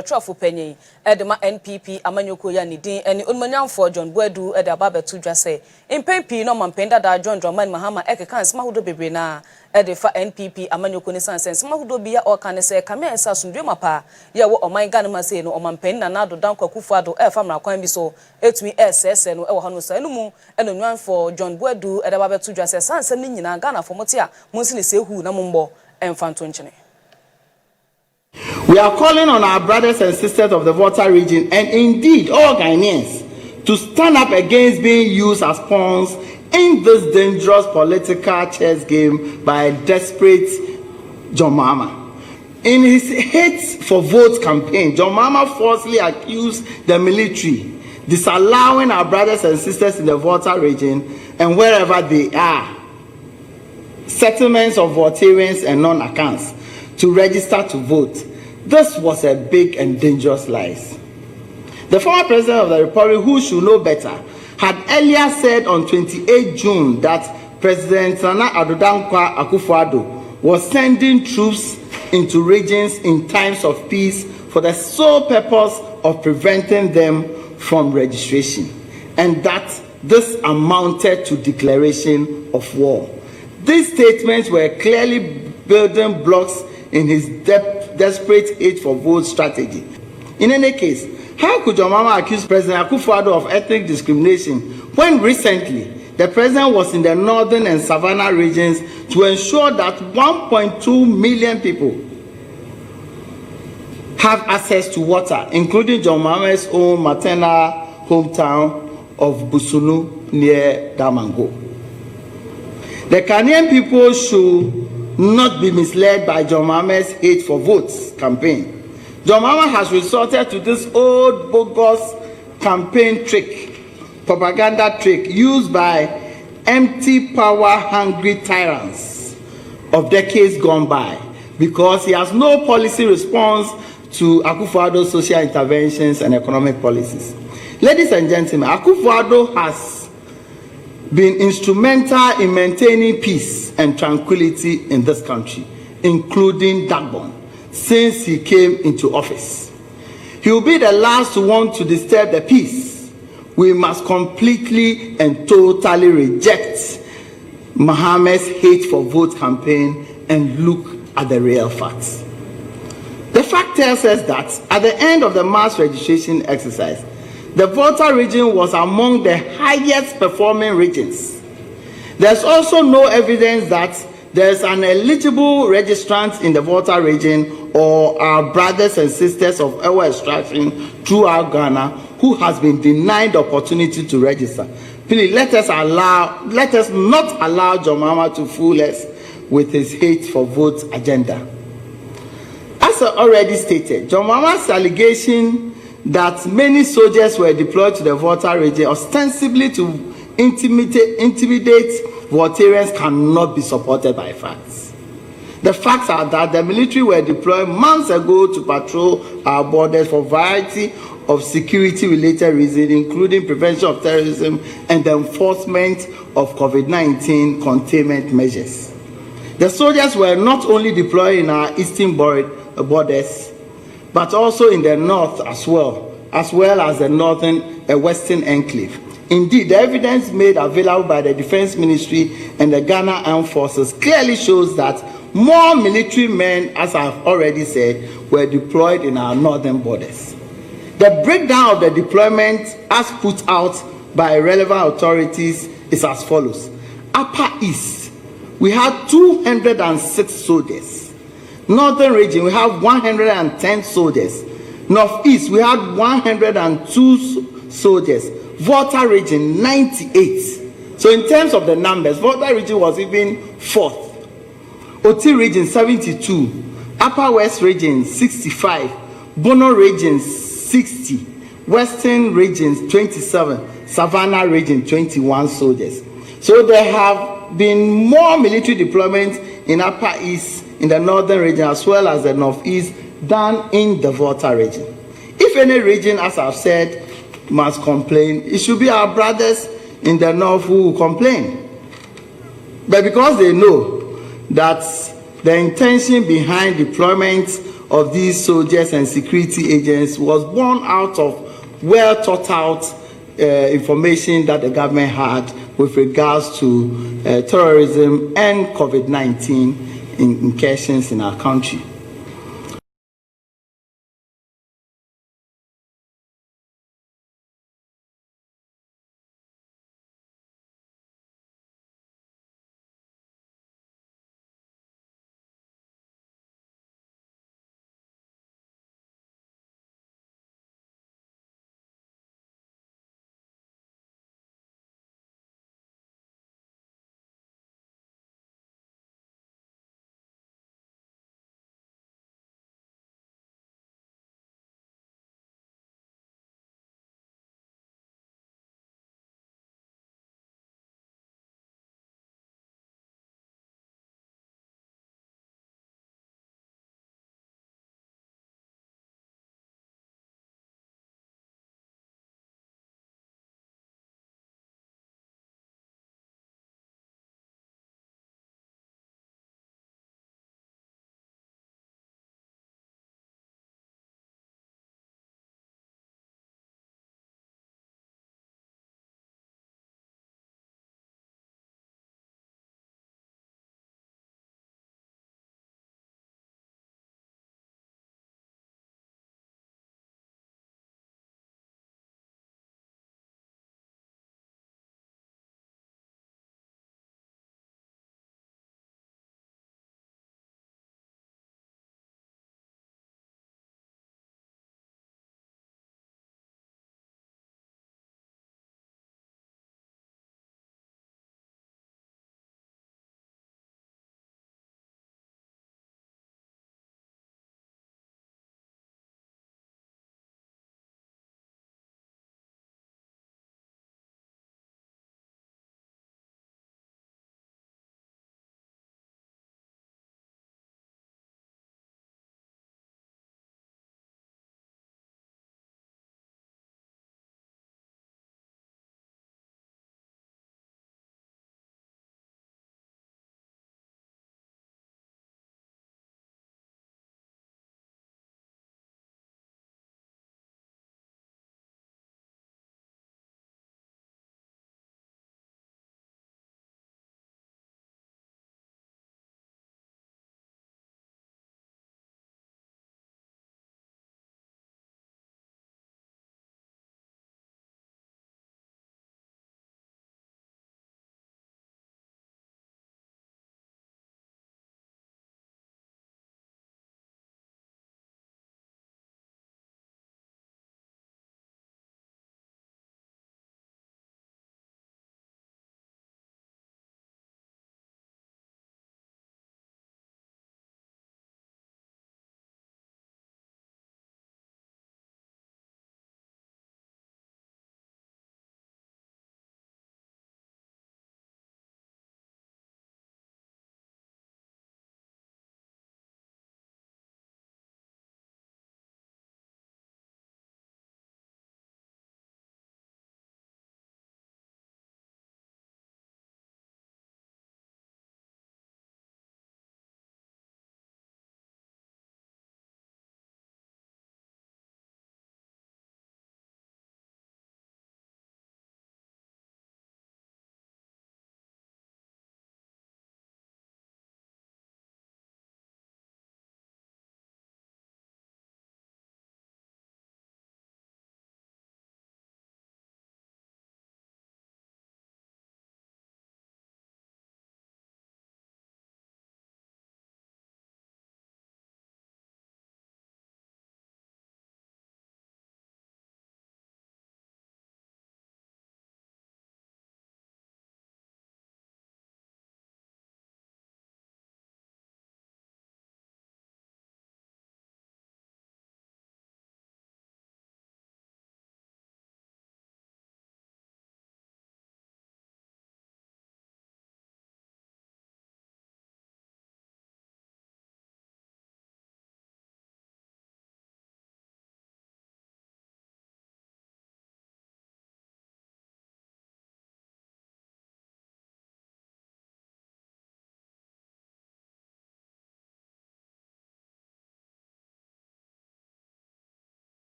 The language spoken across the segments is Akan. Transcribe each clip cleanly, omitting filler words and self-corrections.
church penny edema NPP amanyoko ya nidin eni onmanyamfo John Boadu ede ababetu dwa se impempi no mampenda da John Dramani Mahama ekeka nsema hudo bebre na ede fa NPP amanyoko ni sansen ma hudo bia o kan se kame esa sundwe mapa ye wo oman Ghana ma se no omampen na nado dan kwakufu ado e fa mra kwan bi so etumi ss no e wo hanu sa enumu enonwanfo John Boadu ede ababetu dwa se sansen ni nyina Ghana fo mote a monsi ne se hu na mombo emfanto nchene. We are calling on our brothers and sisters of the Volta region and indeed all Ghanaians to stand up against being used as pawns in this dangerous political chess game by a desperate John Mahama. In his Hate for Vote campaign, John Mahama falsely accused the military, disallowing our brothers and sisters in the Volta region and wherever they are, settlements of Voltarians and non-accounts, to register to vote. This was a big and dangerous lie. The former president of the Republic, who should know better, had earlier said on 28 June that President Nana Addo Dankwa Akufo-Addo was sending troops into regions in times of peace for the sole purpose of preventing them from registration, and that this amounted to declaration of war. These statements were clearly building blocks in his desperate Hate for Vote strategy. In any case, how could John Mahama accuse President Akufo-Addo of ethnic discrimination when recently the president was in the northern and savannah regions to ensure that 1.2 million people have access to water, including John Mahama's own maternal hometown of Busunu near Damango? The Ghanaian people should not be misled by John Mahama's Hate for Votes campaign. John Mahama has resorted to this old bogus campaign trick, propaganda trick used by empty power-hungry tyrants of decades gone by, because he has no policy response to Akufo-Addo's social interventions and economic policies. Ladies and gentlemen, Akufo-Addo has been instrumental in maintaining peace and tranquility in this country, including Dagbon, since he came into office. He will be the last to want to disturb the peace. We must completely and totally reject Mahama's Hate for Vote campaign and look at the real facts. The fact tells us that at the end of the mass registration exercise, the Volta region was among the highest performing regions. There's also no evidence that there's an eligible registrant in the Volta region or our brothers and sisters of our extraction throughout Ghana who has been denied the opportunity to register. Please let us not allow John Mahama to fool us with his Hate for Vote agenda. As already stated, John Mahama's allegation that many soldiers were deployed to the Volta region ostensibly to intimidate Voltarians cannot be supported by facts. The facts are that the military were deployed months ago to patrol our borders for a variety of security-related reasons, including prevention of terrorism and the enforcement of COVID-19 containment measures. The soldiers were not only deployed in our eastern borders, but also in the north as well as the northern western enclave. Indeed, the evidence made available by the Defense Ministry and the Ghana Armed Forces clearly shows that more military men, as I've already said, were deployed in our northern borders. The breakdown of the deployment as put out by relevant authorities is as follows. Upper East, we had 206 soldiers. Northern region, we have 110 soldiers. Northeast, we had 102 soldiers. Volta region, 98. So in terms of the numbers, Volta region was even fourth. Oti region, 72. Upper West region, 65. Bono region, 60. Western region, 27. Savannah region, 21 soldiers. So there have been more military deployments in Upper East, in the northern region, as well as the northeast, than in the Volta region. If any region, as I've said, must complain, it should be our brothers in the north who will complain. But because they know that the intention behind deployment of these soldiers and security agents was born out of well thought out information that the government had with regards to terrorism and COVID-19 incursions in our country.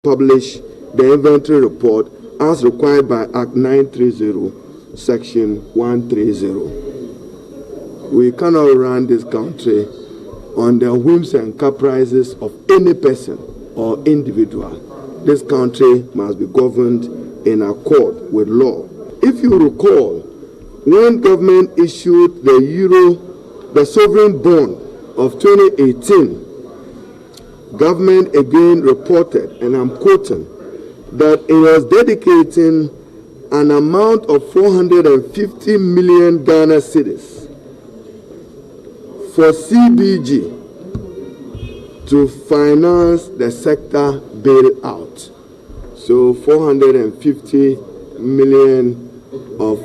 publish the inventory report as required by Act 930, Section 130. We cannot run this country on the whims and caprices of any person or individual. This country must be governed in accord with law. If you recall, when government issued the sovereign bond of 2018, government again reported, and I'm quoting, that it was dedicating an amount of 450 million Ghana cedis for CBG to finance the sector bailout. So 450 million of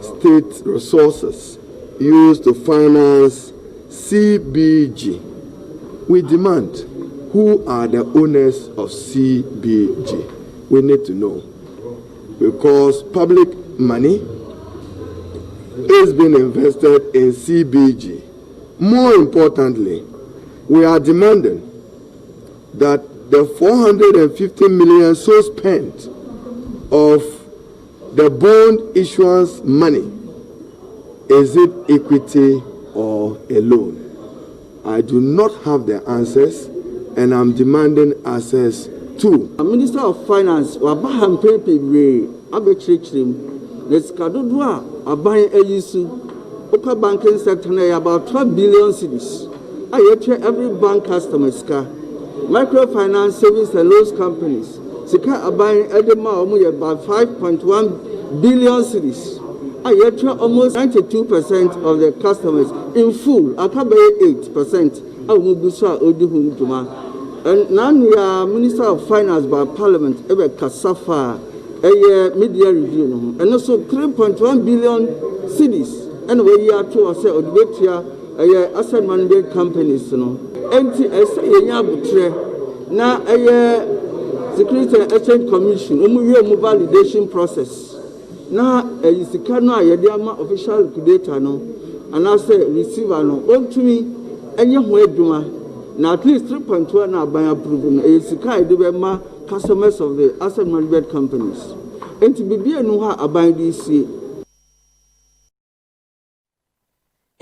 state resources used to finance CBG. We demand, who are the owners of CBG? We need to know, because public money is being invested in CBG. More importantly, we are demanding that the 450 million so spent of the bond issuance money, is it equity or a loan? I do not have the answers, and I'm demanding access too. Minister of Finance, Wabaham Pepe Ray, Abechrim, let's Kadudwa, Abayan Elisu, Oka banking sector, about 12 billion cedis. I every bank customer's car, microfinance savings and loans companies. Sika Abayan Edema Omuya about 5.1 billion cedis. I almost 92% of the customers in full. I can 8%. I will be so Odihum Tuma. And now we are Minister of Finance by Parliament, Ebe Kasafa, a media review, and also 3.1 billion cedis. And we are to us, Odbetia, asset management companies, and now a Security and Exchange Commission, validation process. Now, a Sikano, a Yama official liquidator, no, and I say receiver, no, on to me, and young way duma. Now, at least 3.1 now by approval, a Sikai do customers of the asset management companies. And to be a no abide this.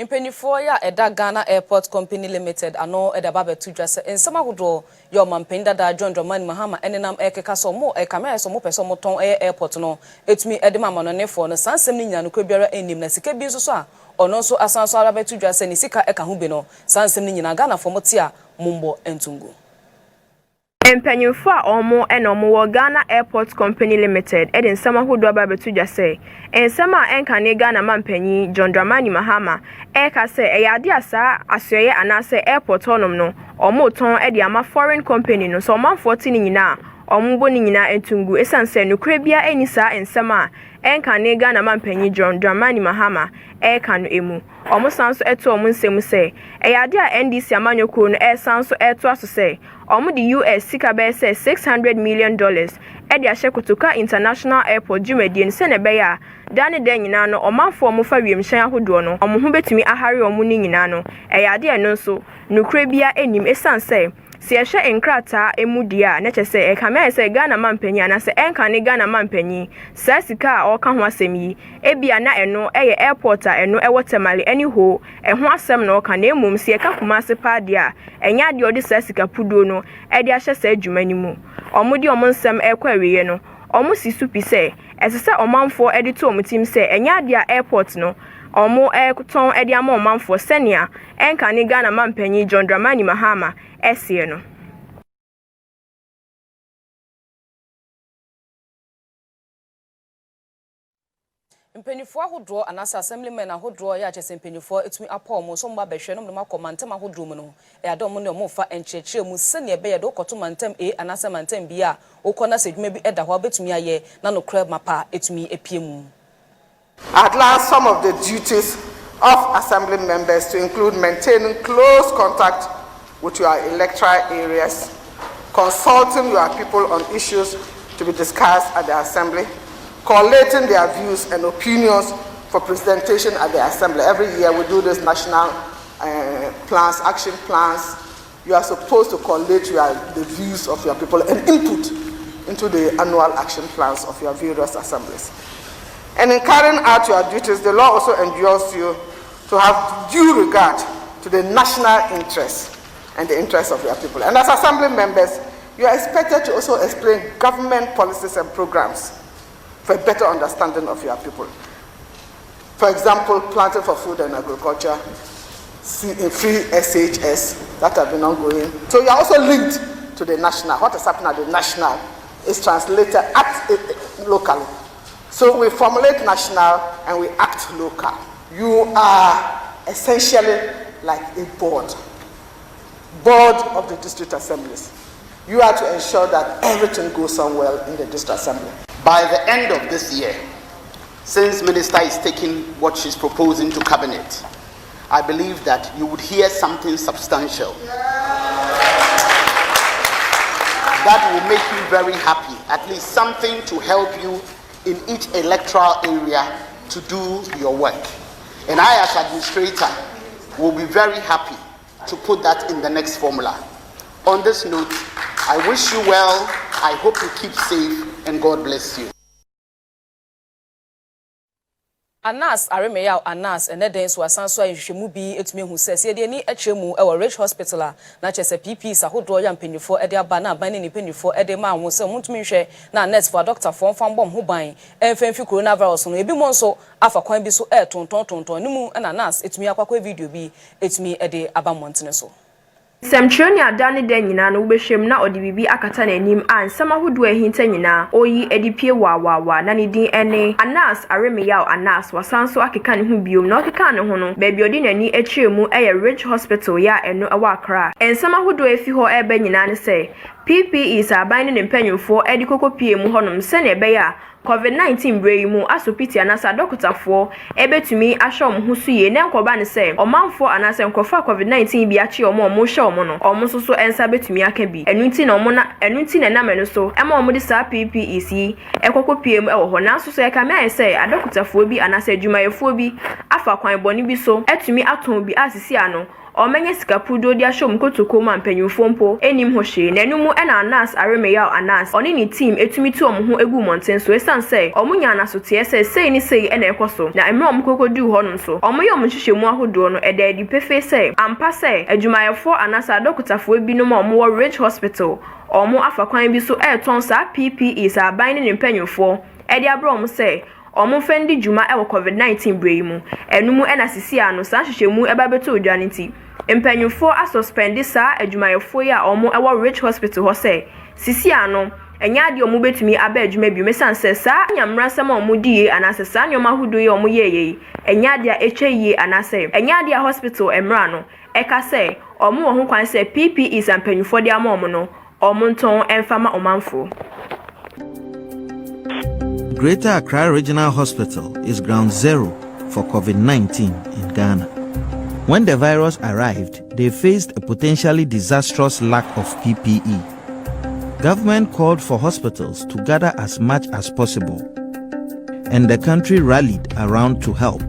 Impenifoɔ ya Eda Ghana Airport Company Limited ano Eda Babe Tudwa se ensama hodo yo mampenda da John Dramani Mahama enenam ekeka so mo kamera so mo pese mo ton airport no etumi edema manonefo no sansem ni nyina no kwabiara enim na sika bi so a ono so asanso arabe Tudwa se ni sika eka hu bi no sansem ni nyina Ghana fo mo tia mumbo entungu. Empanyinfo a omo enomo wo Ghana Airport Company Limited edin sama hodo aba betudwa se ensama enka ne Ghana mampanyi John Dramani Mahama eka se eyade asa asoye anase airport honom no omo ton edi ama foreign company no so manfo ti ni nyina omo bo ni nyina entungu esanse nukure bia enisa ensama enka ne Ghana mampanyi John Dramani Mahama eka no emu omo sanso eto omo nsem se eyade a NDC amanyoko no sanso eto aso se omo di US sika be say $600 million edi ahye kutuka International Airport jumedie se ne be ya dane den nyina no omanfo omo fa wiemhyan ahodo no omo ho betumi ahare omo ni nyina no eyade eno nso nukure bia enim esanse si ehwe enkrata emudia na kyese ekame se Ghana mampanyi na se enka ne Ghana mampanyi sa sika a oka ho asem yi ebia na eno eye airport a eno ewotemale ani ho eho asem na oka na emum si eka kumase paade a enya de odi sa sika pudo no edi ahye sa adwumani mu omudi omonsem ekwa wiye no omo si supi se esese omanfo edi to omutim se enya de a airport no omo ton edi ama omanfo senia enka ne Ghana mampanyi John Dramani Mahama esie no Impenifoɔ ahodoɔ anasa assemblymen ahodoɔ ya kyese impenifoɔ etumi apɔ mo so mba behwe no ma kɔmantam ahodoɔ mu no adom ne mo fa enkyerɛkyerɛ mu sene be yɛde kɔto mantam anasa mantam bi a wokɔ na sedwuma bi ɛda hɔ betumi ayɛ na no kra mapa etumi epie mu. At last, some of the duties of assembly members to include maintaining close contact with your electoral areas, consulting your people on issues to be discussed at the assembly, collating their views and opinions for presentation at the assembly. Every year we do this national plans, action plans, you are supposed to collate the views of your people and input into the annual action plans of your various assemblies. And in carrying out your duties, the law also endures you to have due regard to the national interests and the interests of your people. And as assembly members, you are expected to also explain government policies and programs for a better understanding of your people. For example, planting for food and agriculture, free SHS that have been ongoing. So you are also linked to the national. What is happening at the national is translated locally. So we formulate national and we act local. You are essentially like a board of the district assemblies. You are to ensure that everything goes on well in the district assembly. By the end of this year, since Minister is taking what she's proposing to Cabinet, I believe that you would hear something substantial that will make you very happy, at least something to help you in each electoral area to do your work. And I, as administrator, will be very happy to put that in the next formula. On this note, I wish you well, I hope you keep safe, and God bless you. Anas Aremeyaw Anas and then so asanso ahwehwemu bi etumi hu se se de ni akyemu e Rich Hospital na chese PP sahodo ya mpanyufo e de aba na aban ni mpanyufo e de ma hu se mutumi hwe na nurse for doctor for bom ho ban emfemfi coronavirus no ebi mo nso afa kwan bi so e tonton ni mu na nurse etumi akwakwa video bi etumi e de aba montene so Semtroni adane den nyina no wobehwem na odi bibi akata na anim ansama hodo ahinta nyina oyi edipie wa na ne din ene Anas Aremeyaw Anas wasanso akeka ne ho biom na okeka ne ho no baabi odi nani akyeremu Rich Hospital ya eno ewa Accra ensama hodo efi ho ebe nyina ne se PPE saban ne mpanyumfo edi kokopie mu honom se na ebe ya COVID-19 brei mu asopiti anasa dokotafo ebetumi ahwe ho suye ne nkoba ne se omanfo anasa nkofa COVID-19 bi achi omo hwe omo no omo soso ensa betumi aka bi enunti na na meno so ema omo de sa PPEC ekokopie mu ewo ho na soso eka me se adokotafo bi anasa adwumayefo bi afa kwan boni bi so etumi aton bi asisi ano omenye sikapudo dia shom kotoko ma mpanyumfo mpo enim ho hye na enumu ena Anas Aremeyaw Anas oni ni team etumi tu omo ho egu monten so esan say omunya na so tie sei ni sei ena ekoso na emre omo kokodu ho no so omo ye omo hyehyemu ahodo no eda edi pefe say ampa say adwumayefo Anas adokotafo bi no ma omo wo Rich Hospital omo afakwan bi so eton sa PPE sa ban ne mpanyumfo edi abro omo say omo fendi juma ewo COVID-19 brei mu enumu ena sisi ano sa hyehyemu eba beto odwaniti empanyufo asuspendi sa adwumayefo ya omo ewo Rich Hospital ho say sisi ano enya ade omo betumi aba adwuma bi mesanse sa nyamrasam omo die anase sa nyoma hudo ye omo yeye enya ade a echeye anase enya ade a hospital emra no eka say omo wo ho kwan say PPE sampanyufo de ama omo no omo nton emfama omanfo. Greater Accra Regional Hospital is ground zero for COVID-19 in Ghana. When the virus arrived, they faced a potentially disastrous lack of PPE. Government called for hospitals to gather as much as possible, and the country rallied around to help.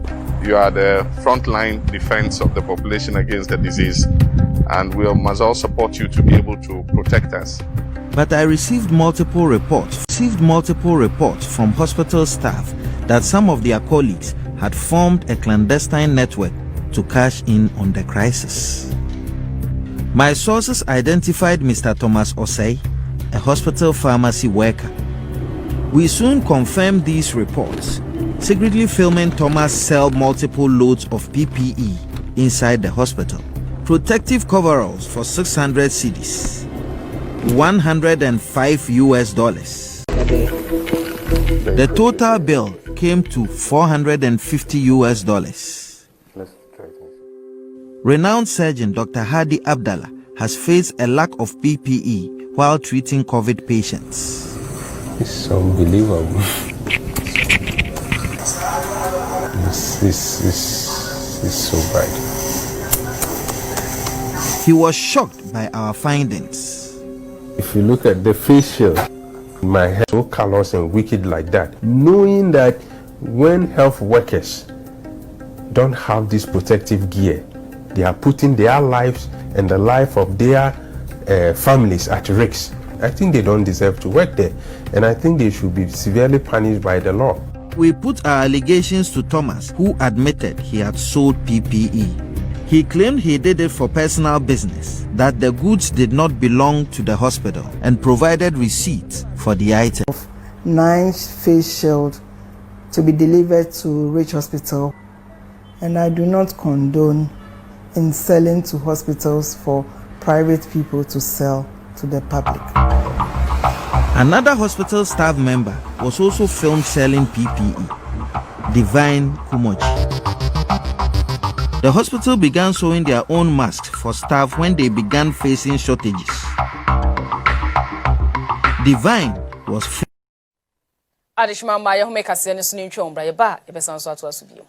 You are the frontline defense of the population against the disease, and we must all support you to be able to protect us. But I received multiple reports from hospital staff that some of their colleagues had formed a clandestine network to cash in on the crisis. My sources identified Mr. Thomas Osei, a hospital pharmacy worker. We soon confirmed these reports, secretly filming Thomas sell multiple loads of PPE inside the hospital. Protective coveralls for 600 cedis. $105 US. The total bill came to $450 US. Renowned surgeon Dr. Hadi Abdallah has faced a lack of PPE while treating COVID patients. It's unbelievable. It's so bad. He was shocked by our findings. If you look at the facial, my hair so callous and wicked like that, knowing that when health workers don't have this protective gear, they are putting their lives and the life of their families at risk. I think they don't deserve to work there, and I think they should be severely punished by the law. We put our allegations to Thomas, who admitted he had sold PPE. He claimed he did it for personal business, that the goods did not belong to the hospital, and provided receipts for the item. 9 face shields to be delivered to Rich Hospital, and I do not condone in selling to hospitals for private people to sell to the public. Another hospital staff member was also filmed selling PPE, Divine Kumoji. The hospital began sewing their own masks for staff when they began facing shortages. Divine was Adishma Maya who make us send us new chombra, a bar, if a sound so to us with you.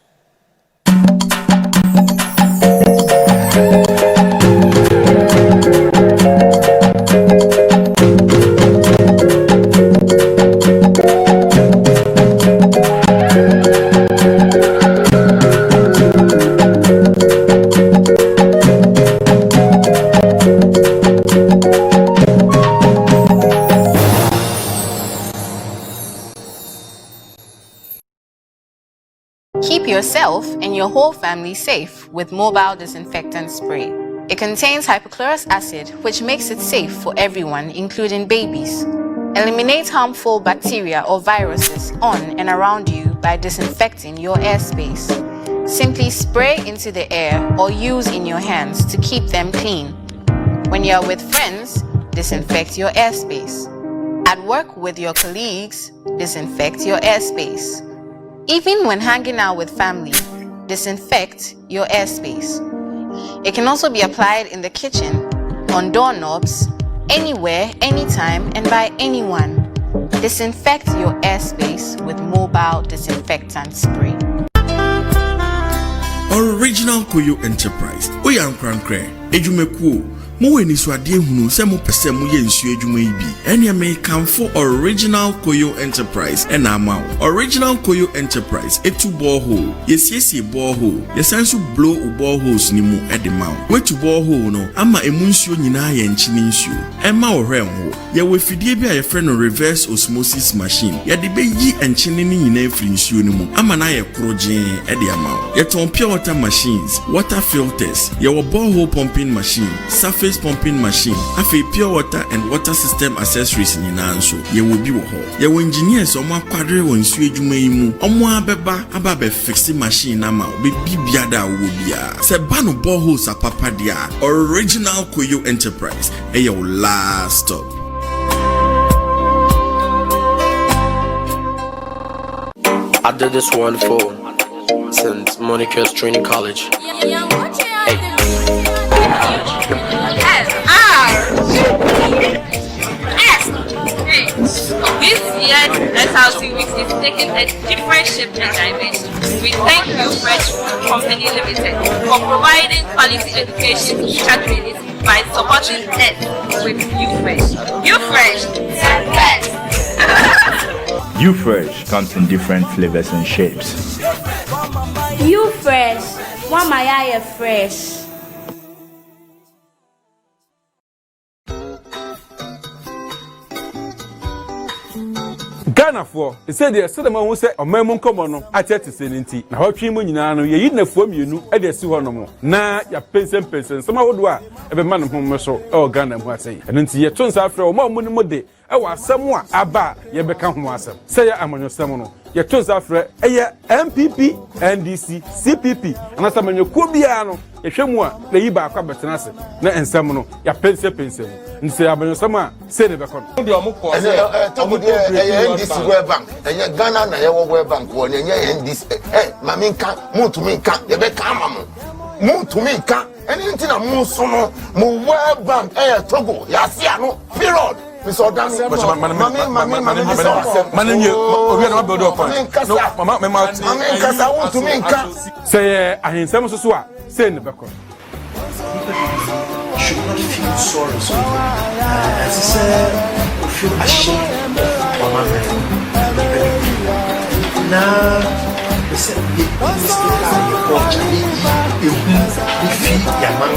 Keep yourself and your whole family safe with mobile disinfectant spray. It contains hypochlorous acid, which makes it safe for everyone, including babies. Eliminate harmful bacteria or viruses on and around you by disinfecting your airspace. Simply spray into the air or use in your hands to keep them clean. When you are with friends, disinfect your airspace. At work with your colleagues, disinfect your airspace. Even when hanging out with family, disinfect your airspace. It can also be applied in the kitchen, on doorknobs, anywhere, anytime, and by anyone. Disinfect your airspace with mobile disinfectant spray. Original Koyo Enterprise. Oyan Krankre, Ejumeku. Mo weni so ade hunu se mo pese mo ye nsu adwuma yi bi ene me kamfo Original Koyo Enterprise ena ama Original Koyo Enterprise etu borehole yesiesie borehole yesanso blow boreholes ni mu edema wetu borehole no ama emu nsuo nyina ye nchini nsuo ema ohwenho ye wefidie bi a ye frɛ no reverse osmosis machine ye de be yi enchini ni nyina efiri nsuo ni mu ama na ye krogen ede ama ye ton pure water machines, water filters, ye borehole pumping machine, surface pumping machine, afi pure water and water system accessories nyina nso ye will be wo ho ye wo engineers omo akwadre wo nsu adwuma yi mu omo abeba aba fix machine na ma be bibia da wo bia se ba no boreholes apapa dia Original Koyo Enterprise e your last stop. I did this one for St. Monica's Training College. Hey. This year, SLC Week is taking a different shape and dimension. We thank you, Fresh Food Company Limited, for providing quality education to teacher trainees by supporting us with U-Fresh. U-Fresh, the best! U-Fresh comes in different flavors and shapes. U-Fresh, one my eye fresh. Ghana for he said the said man who say omemon komo no atete senenti na hotwe mu nyina no ye yinafuo mienu e de si ho no mo na ya pensen sama wodo a e be man ho so e Ghana mu asai enti ye to nsa afre o ma mu ni mo de e wa asem a aba ye be ka ho asem say ya amanyosem no ye to nsa afre e ye MPP NDC CPP na samanyokuo bia no ye hwemu a na yi ba akwa betena se na ensem no ya pensen nse amanyosem a say ne be ko no de omukọ NDC World Bank, and Ghana na yewo World Bank won yenye NDC mami nka mutumi nka ye be ka ama mo mutumi nka anything na mo so no mo World Bank Togo ya se ano period Mr. Odani mami obi na build up no mama nka sa mutumi nka say ahensem so a say ne be ko should not feel sorry so as I said feel ashamed of my now they said the mistake I report Charlie you feel your man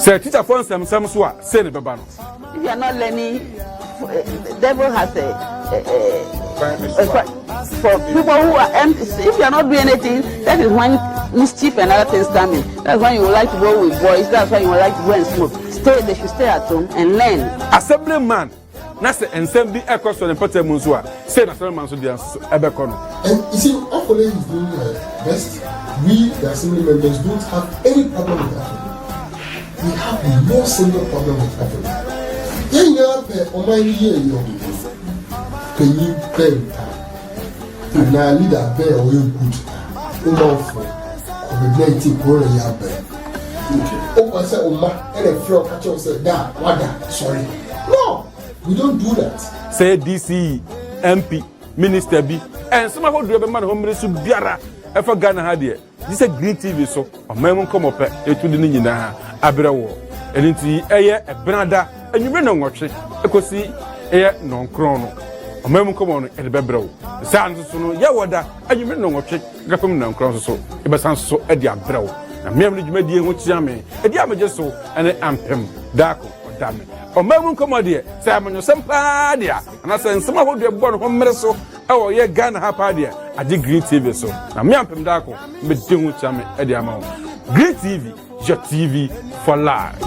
Say teacher for some so say ne beba no. If you are not learning, the devil has for people who are empty. If you are not doing anything, that is when mischief and other things come in. That's why you would like to go with boys. That's why you would like to go and smoke. They should stay at home and learn. Assemblyman, na say ensem bi ekos on important munso a say na assemblyman so dia ebeko no. And you see, Afole is doing best. We, the assembly members, don't have any problem with Afole. We have no single problem with Afole. Then you have a year you can you pay time? Now leader pay or you good. For COVID-19 corona you have pay. Oh, I said, and a floor catcher said, sorry. No, we don't do that. Say DC, MP, Minister B, and some of the man home minister Biara, if a Ghana had here. This is a green TV, so a man come up to the Nina, Abrawo, and into a brother, and you may not watch it, because see, non chrono. A man come on at the Bebro. The sounds so no, Yawada, and you may not watch it, Gafum non cross so, it was so at the Abro. Na memri djuma die ho tiame e dia meje so ene ampem dako odame o mamun komodie say amanyo sempa dia na say nsema ho de bo no mmere so e wo ye Ghana ha pa dia ade Green TV so na me ampem dako me de ho tiame e dia ma Green TV, your TV for life.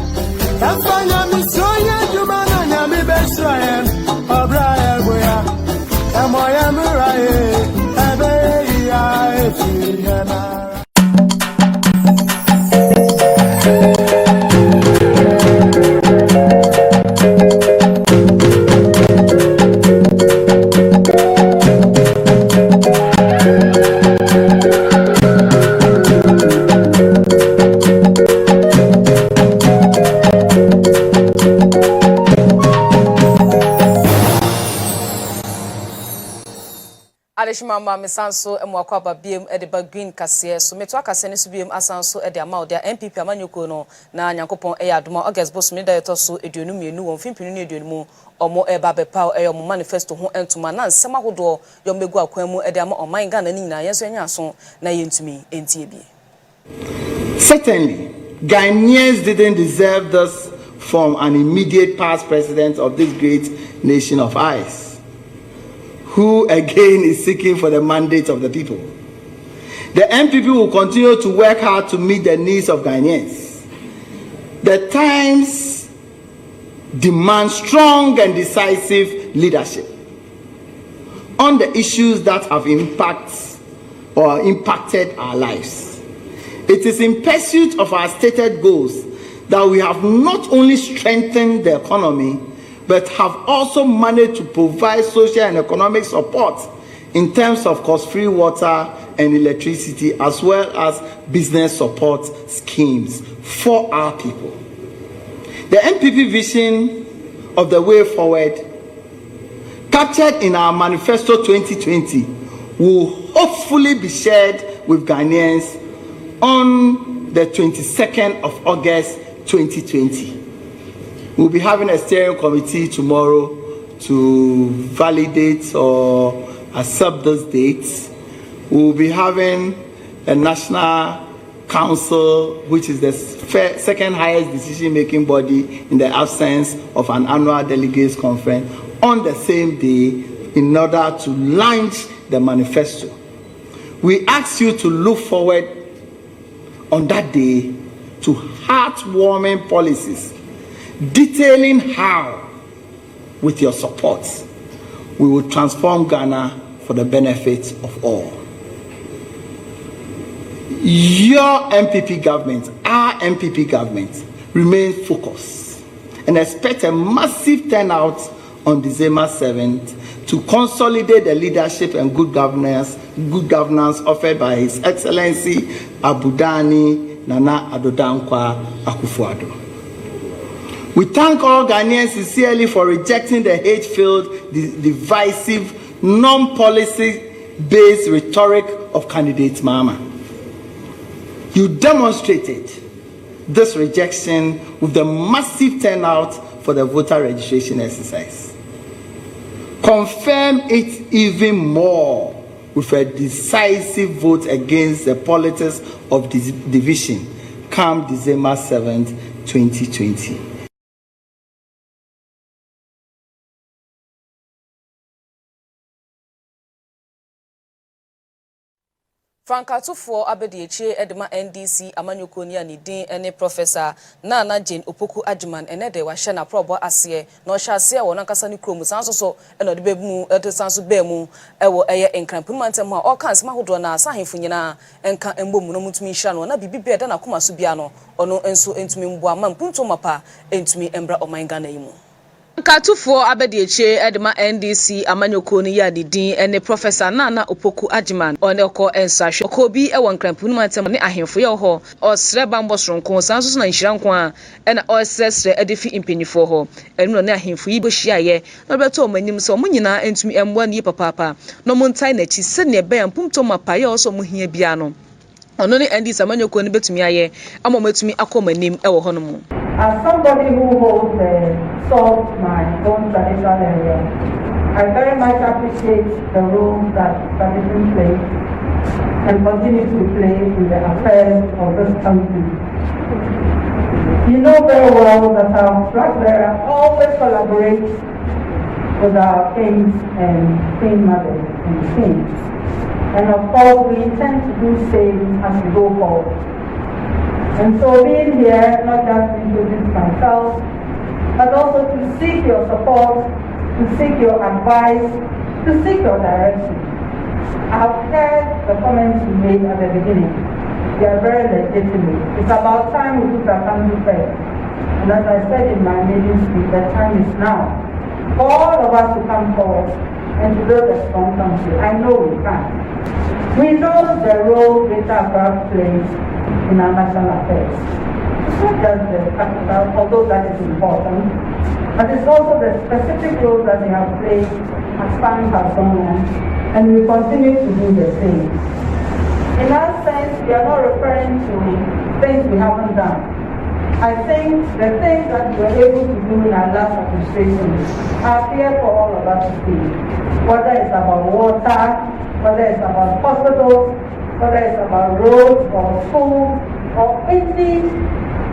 Mama Misanso emwakwa babiem edeba green kase so meto akase ne so biem asanso ede ama de MPP amanyoko no na nyankopon adoma August boss me director so eduonu mienu won fimpinu ne eduonu mu omo eba bepa omo manifesto ho entuma na nsema hodo yo megu akwan mu ede ama oman Ghana ni nyina yenso enya so na yentumi entie bi. Certainly, Ghanaians didn't deserve this from an immediate past president of this great nation of ours, who again is seeking for the mandate of the people. The MPP will continue to work hard to meet the needs of Ghanaians. The times demand strong and decisive leadership on the issues that have impacted our lives. It is in pursuit of our stated goals that we have not only strengthened the economy, but have also managed to provide social and economic support in terms of cost-free water and electricity, as well as business support schemes for our people. The MPP vision of the way forward, captured in our Manifesto 2020, will hopefully be shared with Ghanaians on the 22nd of August 2020. We'll be having a steering committee tomorrow to validate or accept those dates. We'll be having a national council, which is the second highest decision-making body in the absence of an annual delegates conference, on the same day in order to launch the manifesto. We ask you to look forward on that day to heartwarming policies detailing how, with your support, we will transform Ghana for the benefit of all. Your MPP government, our MPP government, remains focused and expect a massive turnout on December 7th to consolidate the leadership and good governance offered by His Excellency Abudani Nana Adodankwa Akufo-Addo. We thank all Ghanaians sincerely for rejecting the hate-filled, divisive, non-policy-based rhetoric of candidate Mama. You demonstrated this rejection with the massive turnout for the voter registration exercise. Confirm it even more with a decisive vote against the politics of division come December 7th, 2020. Frankatufo abedieche edema NDC amanyokoni ani din ene professor Nana Jane Opoku Ajiman enede wa hye na probo ase na ohye ase wo nankasa ni krom sanso eno de bemu sanso bemu ewo eye enkrampum mantem a o kan sema hodo na asahemfo nyina enka embomu no mutumi hya no na bibi da na koma so bia no ono enso entumi mbo ama mpunto mapa entumi embra omanga na yimu Katufo abedieche edema NDC amanyokoni ya didin ene professor Nana Opoku Ajiman one ko ensahwe okobi e won krampunu mantem ne ahemfo ye ho osre bambo soronko sanso na nhyiranko a ena osresre edifi impenifo ho enu ne ahemfo yi bohyiaye no beto omanim so munyina entumi embo ne papa no montai na chi se ne be ampumto mapa ye oso muhia bia no ono ne NDC amanyokoni betumi aye amomatumi akomanim e wo hono. As somebody who holds salt my own traditional area, I very much appreciate the role that tradition plays and continues to play in the affairs of this country. You know very well that our flag bearer always collaborates with our kings and queen mothers and kings. And of course, we intend to do the same as we go forward. And so being here, not just to introduce myself, but also to seek your support, to seek your advice, to seek your direction. I've heard the comments you made at the beginning. They are very legitimate. It's about time we put our country first. And as I said in my maiden speech, the time is now for all of us to come forward and to build a strong country. I know we can. We know the role Greater Accra plays in our national affairs. It's not just the capital, although that is important, but it's also the specific role that they have played as time has gone on, and we continue to do the same. In that sense, we are not referring to things we haven't done. I think the things that we were able to do in our last administration are clear for all of us to see. Whether it's about water, whether it's about hospitals, whether it's about roads or schools or any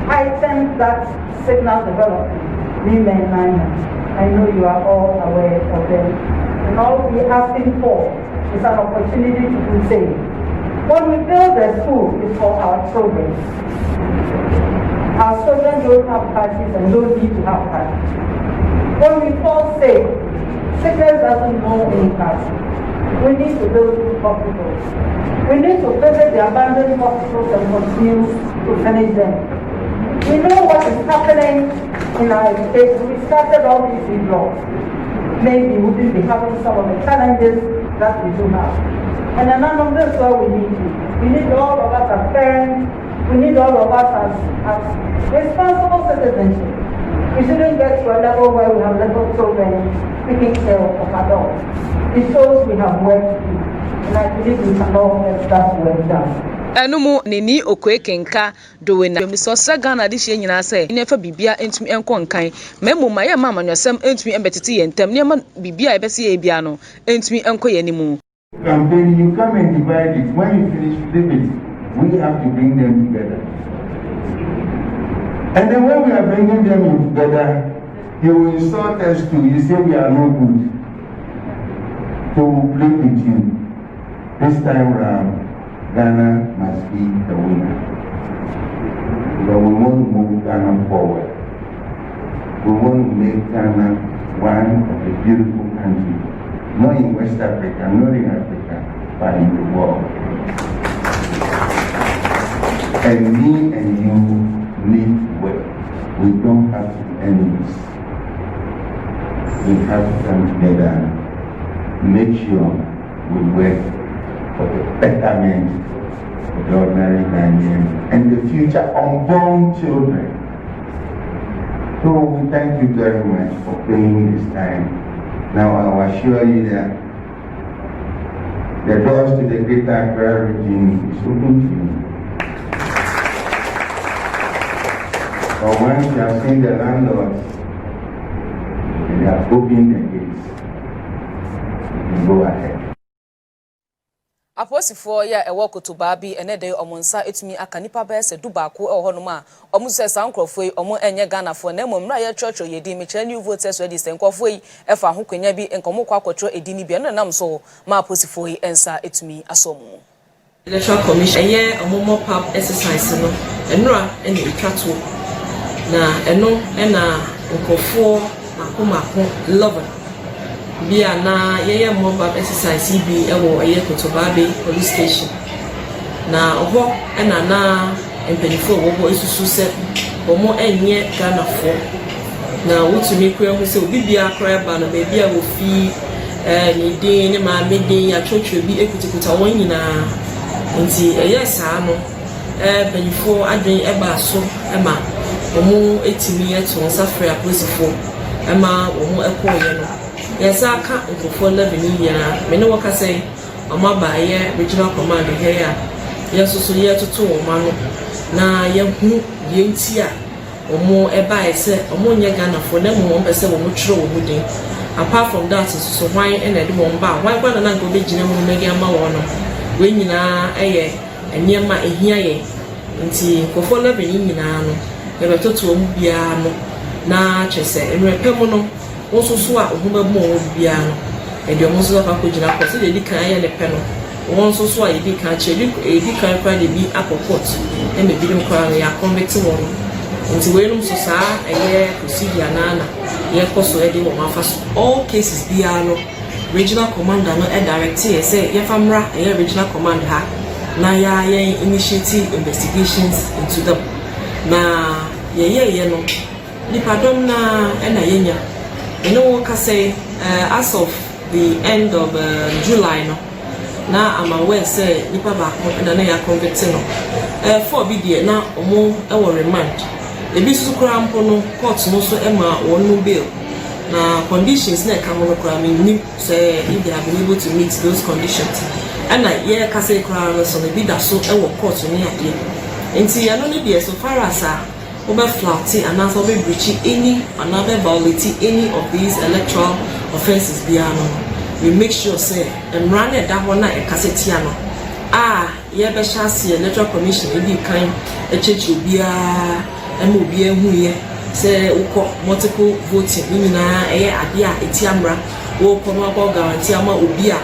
items that signal development. I know you are all aware of them. And all we're asking for is an opportunity to do the same. When we build a school, it's for our children. Our children don't have parties and don't need to have parties. When we fall sick, sickness doesn't know any party. We need to build hospitals. We need to visit the abandoned hospitals and continue to finish them. We know what is happening in our education. We started all these blocks. Maybe we wouldn't be having some of the challenges that we do have. And none of this is where we need to. We need all of us as parents. We need all of us as responsible citizens. We shouldn't get to a level where we have little children taking care of adults. It shows we have work to do. And I believe we can all get that work done. Enumu nini okwekenka dowe na miso Ghana de hye nyina se nefa bibia entumi enko nkan memu maye mama nwasem entumi embetete yentem ne bibia ebese ye bia no entumi enko yenimu. Campaign, you come and divide it. When you finish, leave it. We have to bring them together. And then when we are bringing them together, you will insult us too. You say we are no good. So we'll play with you. This time around, Ghana must be the winner. But we want to move Ghana forward. We want to make Ghana one of the beautiful countries. Not in West Africa, not in Africa, but in the world. And me and you need work. We don't have to be enemies. We have to come together and make sure we work for the betterment of the ordinary Ghanaians and the future unborn children. So we thank you very much for playing this time. Now I will assure you that the doors to the Greater Accra region is open to you. But once you have seen the landlords, they have opened the gates, you can go ahead. Aposifo ya ewo kotoba bi ene de omonsa etumi aka nipa ba ese dubaako e ho no ma omuso esa nkrofo yi omo enye Ghana fo na mmom ra ye church yedi me kire new voters register nkrofo yi e fa ho kwanya bi enkomo kwa kwotro edini bi no nam so ma aposifo yi ensa etumi asomu Electoral Commission eye omomo pap exercise no enura ene etwato na eno ena nkrofo mako 11 bia na yeye mobile exercise bi ewo eye kotobabe police station na oho ena na empenifo wo isusu se omo enye Ghana fo na wotumi kura hu se obi bia kra ba na be bia wo fi ni din ni ma me din ya chotwe bi ekutikuta won nyina nti eye saa no benifo adwen eba so ema omo etimi eto safre aposifo ema omo ekoye no yes, I can't for 11 years. Many work I say, I'm about a year, regional command here. Yes, so year to 2 man. Now, you tia or more a buy, say, or more Ghana for them, 1% or true wooding. Apart from that, so why and I do one bar. Why would I go to General Media Mawana? When you know, and near my here, until for 11 years, never to Biano. Na chese, and repemono. Also, so I remember more piano, and the almost of a coaching up, so they decline the panel. Once so I did catch a decline by the be apple pot, and the video crown, they are convicting one. Until when so sad, a year procedure nana, year cost already on my first all cases piano, regional commander, no a director, say, Yafamra, a regional commander, Naya initiative investigations into them. Na ye no, Nipadom na and a yenya. You know what I say, as of the end of July, no, now I'm aware, say, Nipa Bako and I are convicted. For BD, now, more our remand. The business crown pono, courts no so Emma or no bill. Now, conditions, neck come on crime, say, if they have been able to meet those conditions. And I hear Casse crown, so the bidder so our courts near here. And see, I don't need so far as over flouting and also be breaching any another violating any of these electoral offences beyond. We make sure say and run it that one night cassetiano. Yeah, be shall see electoral commission in the kind a church will be and will be who ye say multiple voting imina adia etiamra wo kono kwa guarantee ama obia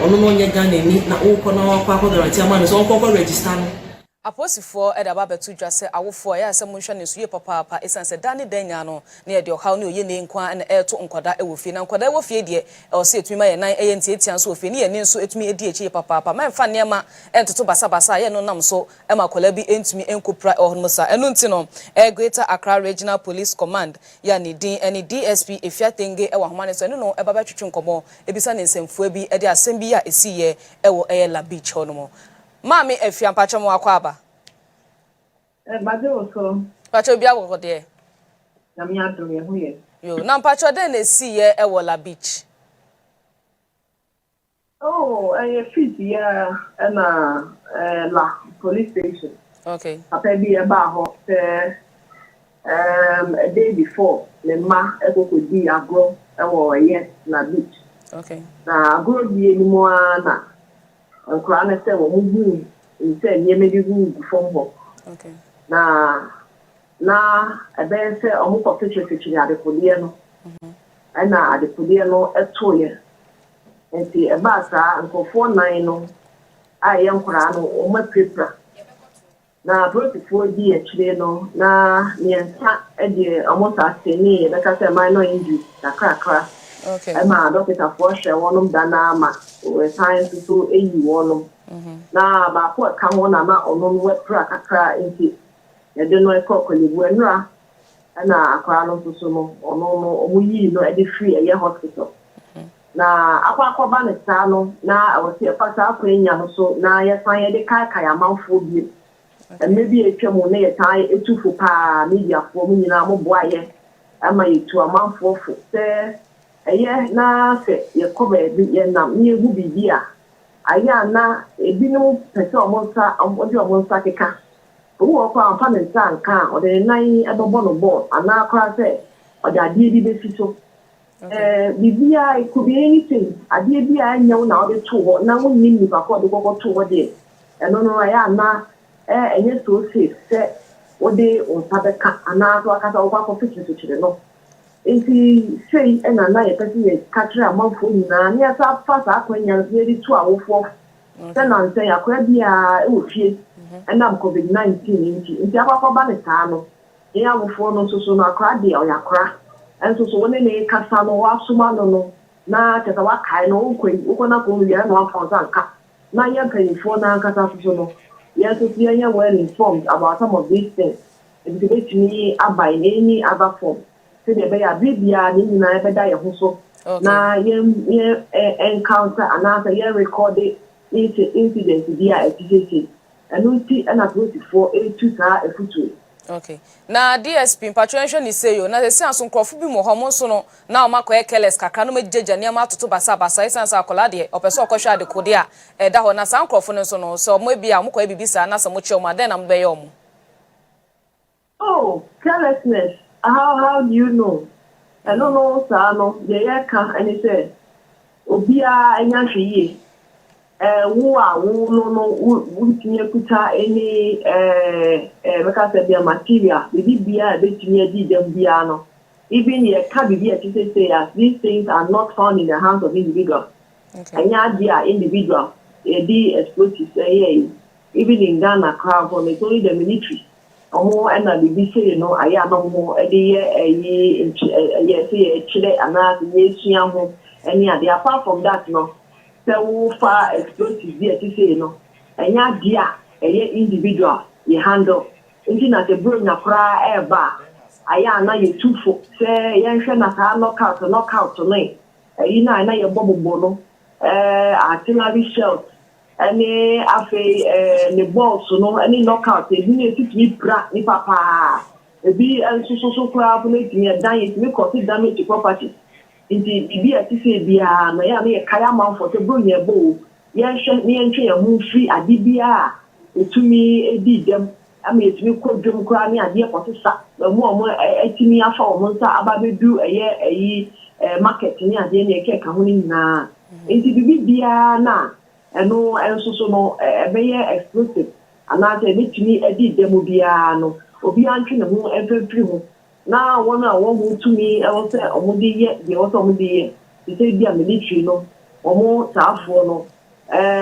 ono no nye Ghana ni na wo kono kwa guarantee ama so kwa register no. Aposifo edaba betu dwase awofo ya asem nhwe ne suye papa esanse dani danya no na de okaw ne oye ne nkwa na eto nkwada ewofie na nkwada ewofie de o se etumi ma ye nan eye ntiatia nso ofie ne ye ne nso etumi edi echi papa ma mfa ne ma entoto basa ye no nam so e makola bi entumi enkopra ohonmusa eno nti no Greater Accra Regional Police Command ya ne din eni DSP Efiatenge e wa homane so eno no e baba twetwe nkomo ebisa ne nsemfua bi e de asem bi ya esiye ewo La Beach hono Mami Efia pacho mo akwaba. Bade oso. Pacho bia wo de. Na mi adro ye hu ye. Yo, na pacho de na si ye e wo La Beach. Oh, fit ya na la police station. Okay. Ape bi e ba ho a day before le ma e ko di agro e wo ye La Beach. Okay. Na agro bi ni mo na Nkwana se wo mugu nse nyemedi gu fombo. Okay. Na ebe se omu kofichi adepodie no. Na adepodie no etoye. Enti eba sa nkofo nan no aye nkora no o ma prepra. Na protifo di akire no na niensa ede omo sa seni be ka se minor injury kakra. Okay. Ema doctor for hwe wonum dana ma we science so eyi wonum. Na ba ko ka ho na ono we pra kakra enti ye de no e ko kolibu enura na akwa no so no ono omuyi no e de free eye hospital. Na akwa ba ne sa no na awose e fa sa akwenya no so na ye san ye de kai kai amanfo bi. Maybe etwemu na ye tai etufu pa media fo mu nyina mo boaye ama yetu amanfo fo se eye na se ye ko ba bi ye nam ni egu bibia aya na ebinu pese omonsa odi omonsa keka wo ko amfa ne nsa nka o de nan ebobo no ball ana akra se o de ade bi be fito Bibia, it could be anything. I did be I know now the two, now we need to afford the go to what day. And no, I am now, and yes, to say, what day on Tabaka, and now to a cat of one official to the if he say, and I know a person catch a month for you now, yes, I'll pass up when you're ready to our four. Then I'll say, I could be a fear, and I'm COVID-19 in the upper Banatano. Yeah, before no so no cry, or ya cry. And so when they cast on wa sumano no na tata wa kai no kwen ukona ko wi na wa fonza nka na ya penifo na nkata so no yes so we are well informed about some of these things it debate me abai any other form so they be ya bibia ni na be da ye ho so na ye encounter another ye recorded incident dia etiti and unti na 24 82 ka efutu. Okay. Na DSP patronation is say yo na se aso nkrofo bi mo homo so no na o makoye keles kakra no magyeja ne ma toto basa isansa akola de opeso okohwe ade kode a da ho na san nkrofo no so no so mo bia mo koye bibisa na se mo che o ma den na mo be yo mo. Oh, carelessness. How do you know? I don't know sir no dey ka and say obia anya hweye wo no tinye kuta any because the material the bia be tinye di dem bia no even ye ka bibia to say as these things are not found in the hands of individuals. Anya dia individual the explosives even in Ghana crowd for it's only the military omo and na bibi say no aya no mo e dey say chile ana ye sua ho any ade apart from that no so far explosive there to say no enya dia individual ye handle inti na te bro nya kra eba aya na ye tufo say ye hwe na ka knockout no na ye bobo no artillery shells any afi ne balls no any knockout e bi na titimi bra ni papa e bi so kra for make me dan it me cause damage to property. Inti bibi atise bia na ya me kaya manfo te bro nya bo ye hwe me ntwe ya mu free ade bia etumi edi dem ama etumi kodwom kra ne ade ekotisa mu etimi afa o nsa ababedu market ne ade ne eke ka ho ni na inti bibi bia na eno enso no ebeye explosive ana te etumi edi dem bia no obi antwe ne ho efefiri ho na wona wo to me e wo say omudi ye de wo so omudi ye they say bia military no omo taafo no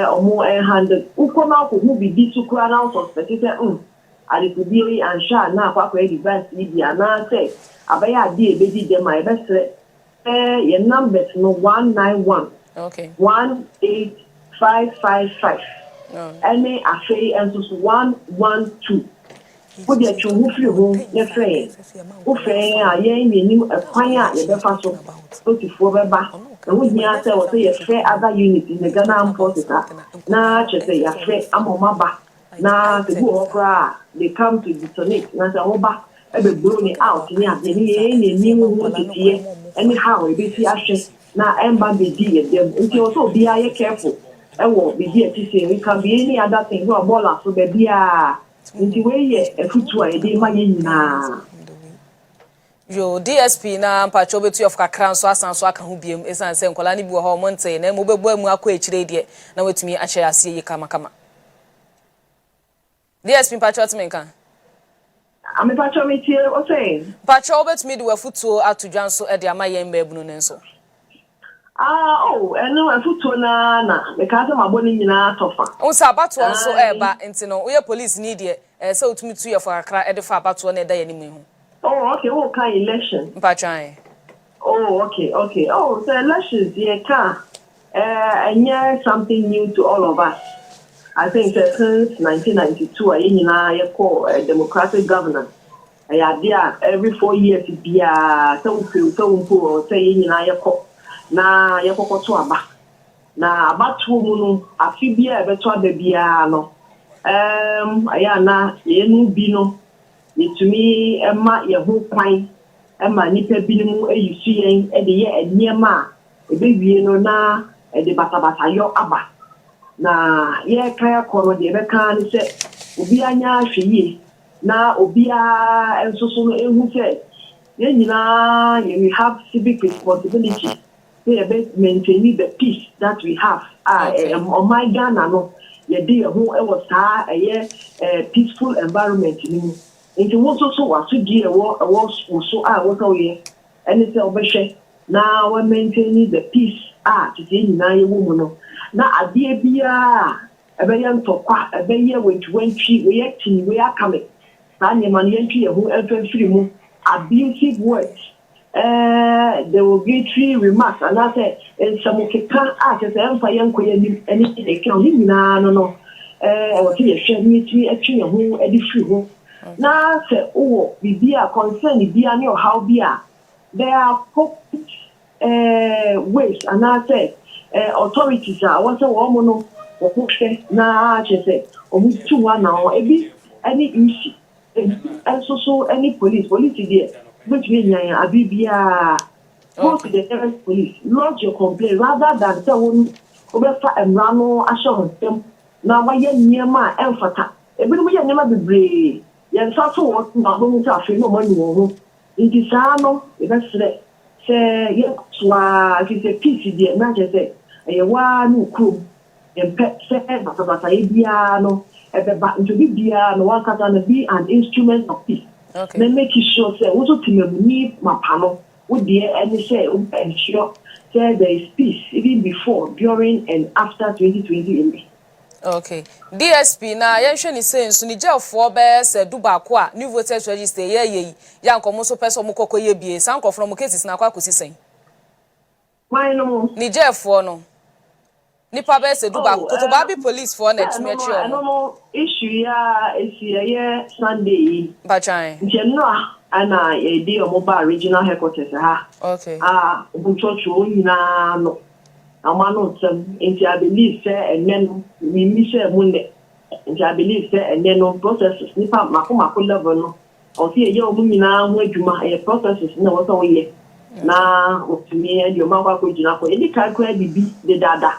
omo handle uko na ko hu bibi sukura na suspect say ali kubiri ansha na akwa device bia na say abaya ade ebedi dem a ebesre ye numbers no 191 okay 18555 any afei enso 112 Put your children free home, your friend. Who friend are ye meaning a quiet, your befaso, 24 back. And with me, I say, or say a fair other unit in the Ghana Armed Forces. Now, just say a fair amomaba. Now, the who cry, they come to detonate. Now, the oba, every blown out near the new want to see. Anyhow, a bit ashes. Now, Emma be dear, until also be careful. And won't be dear to say, we can be any other thing who are baller for the beer. Nti we ye efutu a ede ma ye nyina yo DSP na mpacho betu of kakra nso asan so aka ho biem esan se nkola ne bi wo ho monte na mo bebu amu akọ echire de na wetumi ahye ase yi kama DSP mpacho tmenka ame mpacho metie o say mpacho betumi de wafutuo atodwan so e de ama ye mbabunu ne nso eno efutuo na because ma boni nyina tofa unsa abato nso eba enti no we police need de se otumi tu ye for kakra e de fa abato na e da ye nimu hu okay we can election mpachan okay so elections ye can something new to all of us. I think that since 1992 ye nyina ye call democratic governance every 4 years bia so feel so mpo say ye nyina ye call na ye kokoto aba na abatu mu no afibia ebeto ababia no aya na ye nu bi no yetumi ema ye ho kwan ema nipa bi mu eyusu yen e de ye eniema ebewie no na e de batabata yo aba na ye kaya koro de be kan se obi anya hweye na obi a ensoso no ehu se We have civic responsibility to maintain the peace that we have. On my Ghana, no, was a peaceful environment. It was also and it's over. Now we're maintaining the peace. Today, woman. Now, a dear beer, a very young talk, a very year which when we acting, we are coming. Tanya Manianti, who ever free abusive words. There will be 3 remarks, and I said, and some of the can't ask as I'm for young queen anything they can live no. What he shared me to actually who edit free. Now, say, oh, be a concern, be a new how be a. There are ways, and I said, authorities are also woman or push now, she said, or move to one now, any issue. And so any police there, which means Abibia, go to the nearest police, lodge your complaint rather than tell them over and run assurance them. Now, why you're near my emphata, everybody never be brave. Yan Sasso was not going to feel no money. It is no, that's it. Say, yes, it's a piece, dear, not just say, a one crew, and pet said, but Ibiano. To be no one can be an instrument of peace. Then make it sure say also to me my panel would be any say ensure say there is peace even before, during and after 2020. Okay. DSP na yenhwe ni say nso ni jefo be se duba kwa new voters register ye ya nkomo so person mo kokoye bie san kofro mo cases na kwa kosisen. Why no? Ni jefo no. Nipa be se duba kotoba bi police for na tumi achi o. No issue ya is here Sunday. Bachan. General ana e dey mobile regional headquarters ha. Okay. Obuchocho nyina no. Amano sem into I believe say and then we miss Monday. Into I believe say and then no processes nipa mako level no. O see ye omu nyina ho adwuma e processes na wo so ye. Na otumi e di o makwa ko gyina ko. E di kan ko bibi de dada.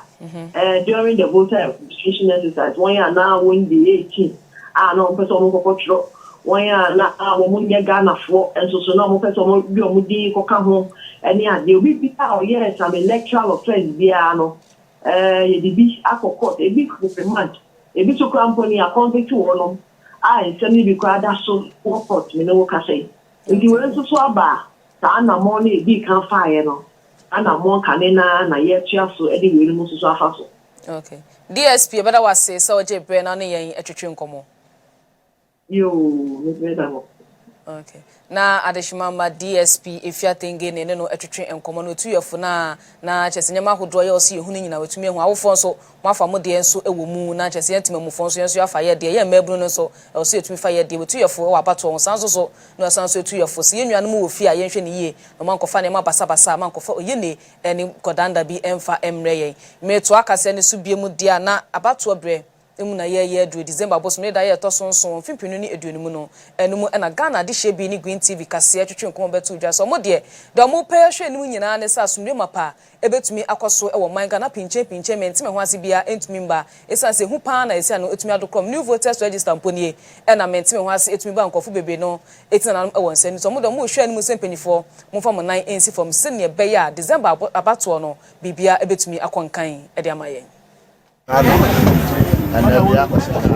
During the voter registration exercise, 1 year now when the 18, no person who control 1 year now when you Ghana for, and so no person will be home, and yeah, they will be out. Yes, I'm electoral offense. No, the beach aqua court, a big month, a bit of company, a contact to all. I suddenly required that so court, you know what I say. If you went to Swaba, Sana money, big can fire, no. Ana mo kanena na ye tua so e de wele mu so afa so. Okay. DSP bada wase so je bre na ne yen atwetwe nkomo. Yo, me beda mo. Okay. Na adeshimama DSP efia tenge ne no atwetwe nkomo no tuyefo na chese nyama hodo ye osi ehunu nyina watumi ehu awofo nso mafa mo de enso ewo mu na chese yentime mufo nso yenso afa ye de ye mabunu no so osi etumi fa ye de watuyefo wa abato sanso so no sanso etuyefo se yenua no mu ofi a yenhwe ne ye no mankofa ne mabasa mankofa oye ne ni kodanda bi emfa emre ye meto akase ne so biemu dia na abato bre emu na ye do December boss me da ye to sonson fimpinu ni eduonu mu no enum na Ghana de hye bi ni Green TV kase atwetwe nkom betu dwa so mo de mo pay hwe enum nyina ne sa sumre mapa ebetumi akoso e wo man Ghana pinche mentime ho ase bia entumi mba esanse hu pa na ese no etumi adokom new voters register mponie e na mentime ho ase etumi ba nkofo bebe no etina e won sani so mo hwe enum sempanyfo mo fa mo nan ensi from senior be ya December abato no bibia ebetumi akonkan e de amaye and we are about to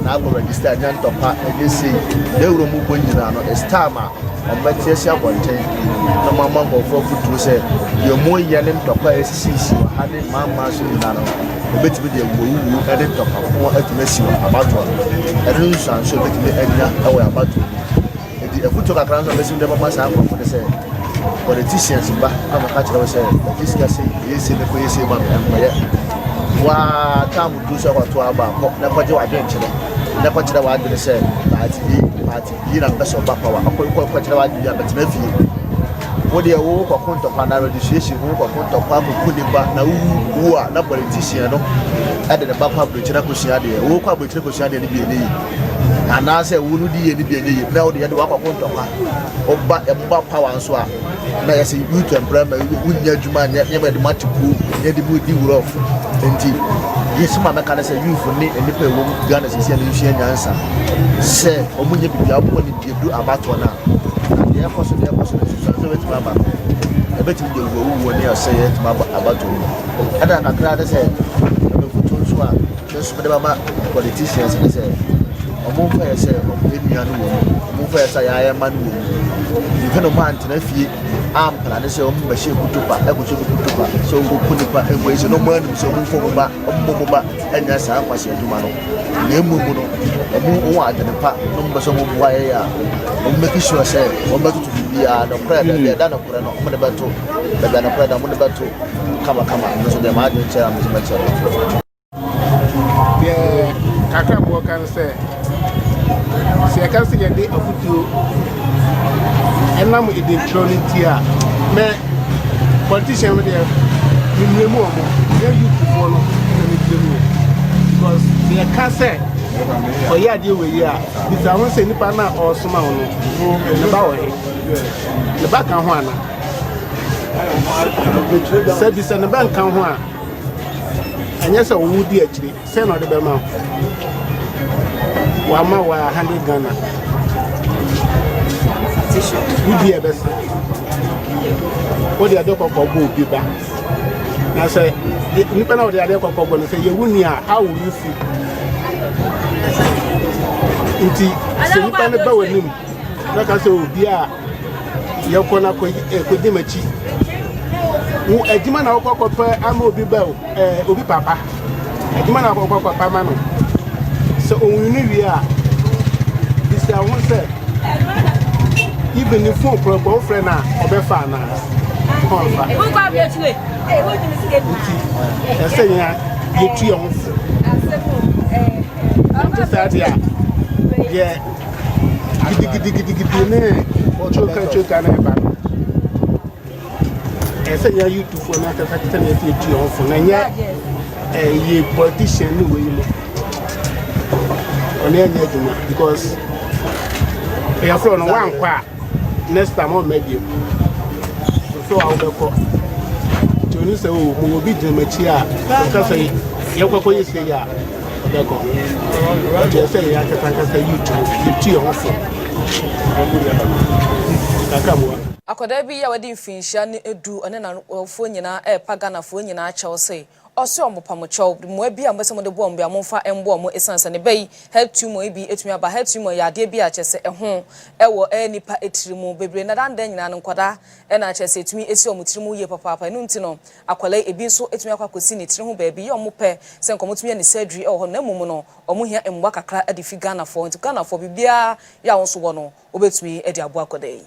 na go register nyan topa e say de wuro mu ko nyina no is time a on betia bonten no mama go for food say your mo yele topa e sisi ha de mama so nyina no obetimi de wo e de topa ko atimasi abato e rin san so betimi enya e wo abato e di efuto kakran so besim de mama sa ko de say politicians ba kama ka tira say this guy say yes de ko yes ba me wa tamu dusa kwa to aba ko na kwaje wa den chire na kwaje wa den se party bi na ngaso ba kwa akwai kwaje wa den ya betina fi what they work or contact and registration, work or contact Papa now who are not politician, added the back of the Chinakushadi, woke up with Chinakushadi and BNA. And I said, would you be now the other one or back a power and so on. Now I say, you can brand my Juman, never the much pool, yet the wood you off. Yes, my mechanic said, you for me and the woman gun as a Lucian answer. Say, Omunia be up when you do about one now. The airport, the airport, Mama. I bet you will when you say it about you. And I'm a crowd said, just politicians and say, move for yourself, move for yourself, I am man. You cannot man to nephew. I'm planning to say, machine to pack, I will show you to pack. So go put it back and waste no money, so move for back, and yes, I'm passing to Mano. Nemuno, a move over the pack, numbers of wire, or making sure, say, or better to be no prayer, they're done up on the battle, but then a prayer, I'm on the battle. Come on, so the margin chair is much. Yeah, I can't walk and say. See, I can't see a day of you. And I'm in the trolling here. Me, politician with them, you remove you to follow because they can't say, oh, yeah, deal with ya. If I want to say Nipana or someone in the bower, the back and one said this and the bank can one. And yes, I would actually send out the Bema. Wama wa 100 Ghana. Would be a best. What the other couple will be back. I say, you know the other couple and say, you wouldn't how will you feel? Indeed, so you can't go with him. Like I said, you're going to put him a cheat. A demon of Papa, I will be bell, Obi Papa. A demon of Papa Mano. So we are. This I want to say. Even if you for boyfriend or befana. I say, you triumph. Yeah. I say, you two for not affecting you triumph. And yet, a politician who will. Because we are from one part. Next time on maybe so I'll go for to say we will be the material because you go for say ya just say I can say you akoda bi ya wadi mfinhia ne edu one na ofo nyina e pagana fo nyina akyɛw sei ɔso ɔmopamokyɛw mo bi a mbese mo de bo mbia mo fa embo mo esansa ne bai head tumor bi etumi aba head tumor ya de bi a kyese ɛho ɛwɔ nipa etirimu bebre na dan nyina no nkwada na kyese etumi esi ɔmotirimu ye papa no nti no akwala ebi nso etumi akwakosi ne tiri ho baabi ye ɔmopɛ sɛ nkomotumi ne surgery ɛwɔ hɔ na mumu no ɔmo hia emwa kakra ade fi Ghana fo nti Ghana fo bibia ya won so wɔ no obetumi ade abo akoda yi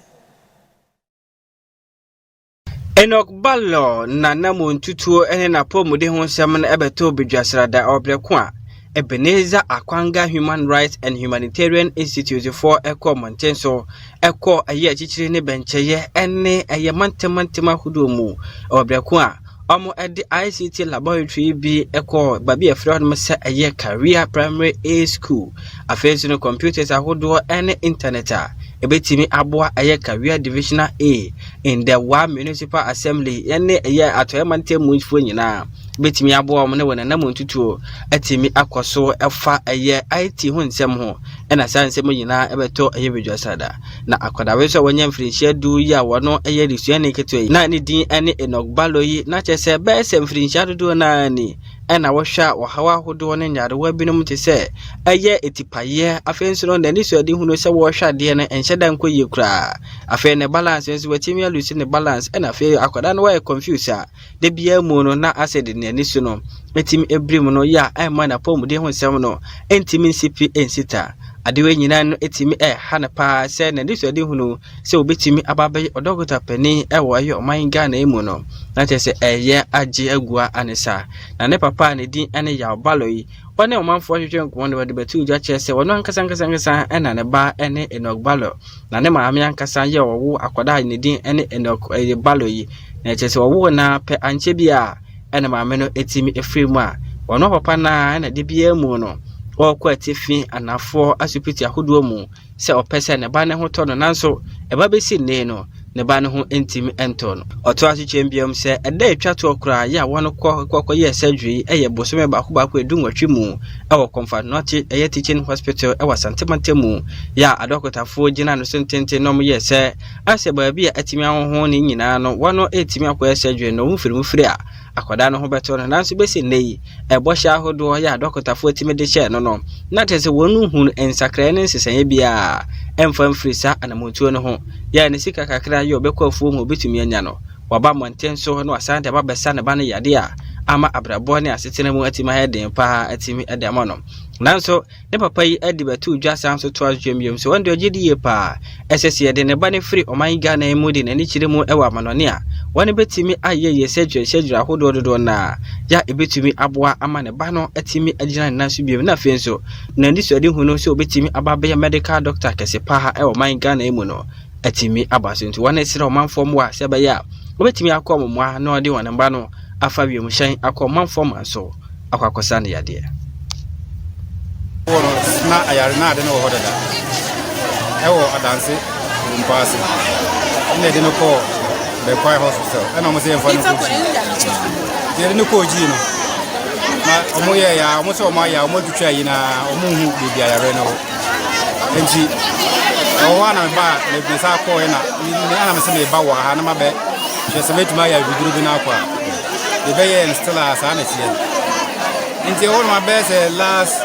Enoch Ballo na namun tutuo ene na pomude ho nsɛm na ebeto bedwasrada obreko a Ebenezer Akwanga Human Rights and Humanitarian Institute for Eko Montenso Eko aye achichire ne bencheye ene aye mantemantema hudomu obreko a omo ede ICT laboratory bi eko babi efra no se aye career primary A school afenso no computers ahodo ene internet a ebetimi aboa aye career divisional A in the Wa Municipal Assembly ene aye atoyamante munfo nyina betimi aboa omo ne wona na montutuo atimi akoso efa aye IT ho nsem ho ena sansem nyina ebeto aye bedwasada na akodawe so wonya mfrinhia du ya wono aye risuane keto na ne din ene Enoch Ballo yi na chese be se mfrinhia do na ni ena wohwa wahawa hodo ne nyarewa binom te se aye etipaye afenso no nani so adi hunu se wohwa de ne enhyeda nkoye kura afe ne balance nso watimi alusi ne balance ena afe akoda no wa confuse a de bia mu no na asede ne ani so no etimi ebrim no ya ai ma na pomude ho nsem no entimi nsipi ensita adewe nyina no etimi hana pa se na niso ade hunu se obetimi ababe odogota pani ewo ayo man Ghana emu no na chese eye age agua anesa na ne papa ne din ene ya Ballo yi one omanfo hwehwe nkomo ne wade batu dwa chese wono ankasa ena ne ba ene Enoch Balo na ne maame ankasa ye owo akwada ne din ene Enoch Balo yi na chese owo na pe anche bia ene maame no etimi efremu a wono papa na ena de bia mu no okwa atifi anafo asupiti ahodo mu se opese ne ba ne ho to no nanso eba besi ne no ne ba ne ho entimi ento no oto achiche mbiam se eda etwa to okra ya wono kokko ye surgery eye bosome ba ko edunwatwe mu ewo comfort not eye teaching hospital ewa santemante mu ya adokotafo gina no sentente no mo ye se ase ba bia atimi ahoho ne nyina no wono etimi akwa surgery no mu firi a akwada no ho beto no nanso besi nei ebo hya ahodo ya adokotafo atimi de che no na tese wonu hu ensakra ne nsesanye bia emfam frisa anamontuo no ho ya ne sika kakra ye obekọ afuo mu obetumi anya no waba monten so no asante ba besa ne ba ne yade a ama abrabo ne asetena mu atima heden pa atimi ede amano nanso ne papa yi adi batu dwa sanso to adwemyem so wande ogidi ye pa esese yede ne ba ne free oman Ghana emu de ne chire mu ewa amanone a wani betimi aye ye sejura hodo dodo na ya ebetumi aboa ama ne ba no atimi agina ne nanso biem na fenso na ndi so ade hunu so obetimi ababe medical doctor kese pa ha ewa man Ghana emu no atimi abaso nti wana sira omanfo mu a sebe ya obetimi akọ mu a na ode wana mba no afa wiem hyen akọ omanfo ma so akwakosa ne yade wono na ayare na ade no ho dada ewo adanse mpaase ine de no ko be kwai hospital ana mo se enfa no ko ye de ko ji no na omo ye ya omo so ma ya omo tutwa yi na omo hu bibi ayare no enti wana ba le bisa ko na ni ana me se me ba wa ha na mabe je se metuma ya biduru bi na kwa de be ye still as ana tie enti all my best last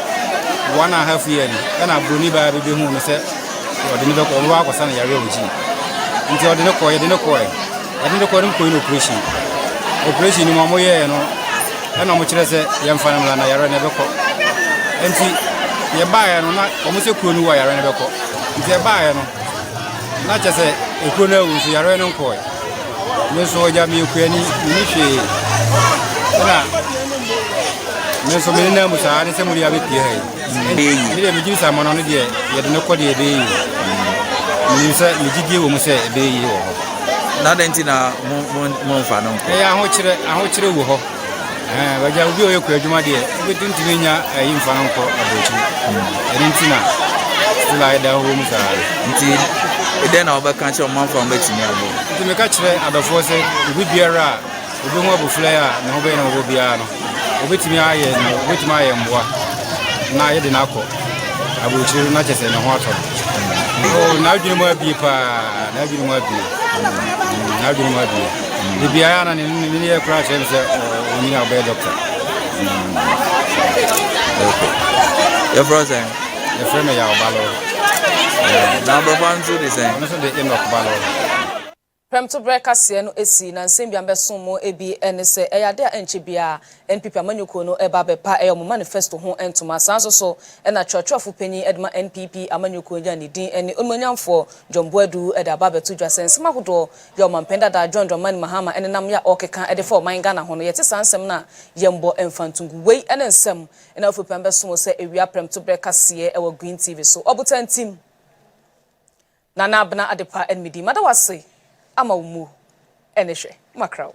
1.5 years na broni ba bi hu no se odi ni be ko wa ko sana yare oji enti odi ne ko ye de ne ko no operation ni mo ye no na mo kire se ye mfa na na yare ne be ko enti ye ba ya no na o mo se kuro ni wa yare ne be ko enti ye ba ya no na che se ekuro na wu so yare no ko me so ja mi ku ani ni hwe na me so me na mu sa ni se mu ya be pie hai ni de mi ji sa mo no de ye de ne ko de yi ni se mi ji wo mu se de yi wo na denti na mo fa no ya ho kire wo ho waja ubi oyo ku adwuma de ubi tintimi nya yi mfa no ko abochi enti na sila ida ho mu sa nti ide na obeka che o man fa mbetimi abo nti me ka kire adofo se ubi biara ubi ho abofle ya na ho be na ho bia no obetimi aye no obetimi aye mboa na ye de na akọ abochi na chese na ho ato na adwuma mu abi pa na adwuma mu abi na adwuma mu abi bibia na ni ye kra che se oni abe doctor okay your brother the friend ya obalo na bro bantu de say no so de Enoch Balo Premto breka se no esi na nsem bia beso mo ebi ene se eyade a enche bia NPP amanyuko no eba bepa mo manifesto ho entoma sanso so na churchofo panyi edma NPP amanyuko nya ne din ene onmanyamfo Jomboadu eda ba betu dwasen sema hodo ya omampenda da John Dramani Mahama ene nam ya okeka ede for man Ghana ho no yete sansem na yembo emfantungu wei ene nsem ena ofo pembeso mo se ewia Premto breka se ewo Green TV so obutan team na abna adepa enmidi madawase ama umu eneshe makrao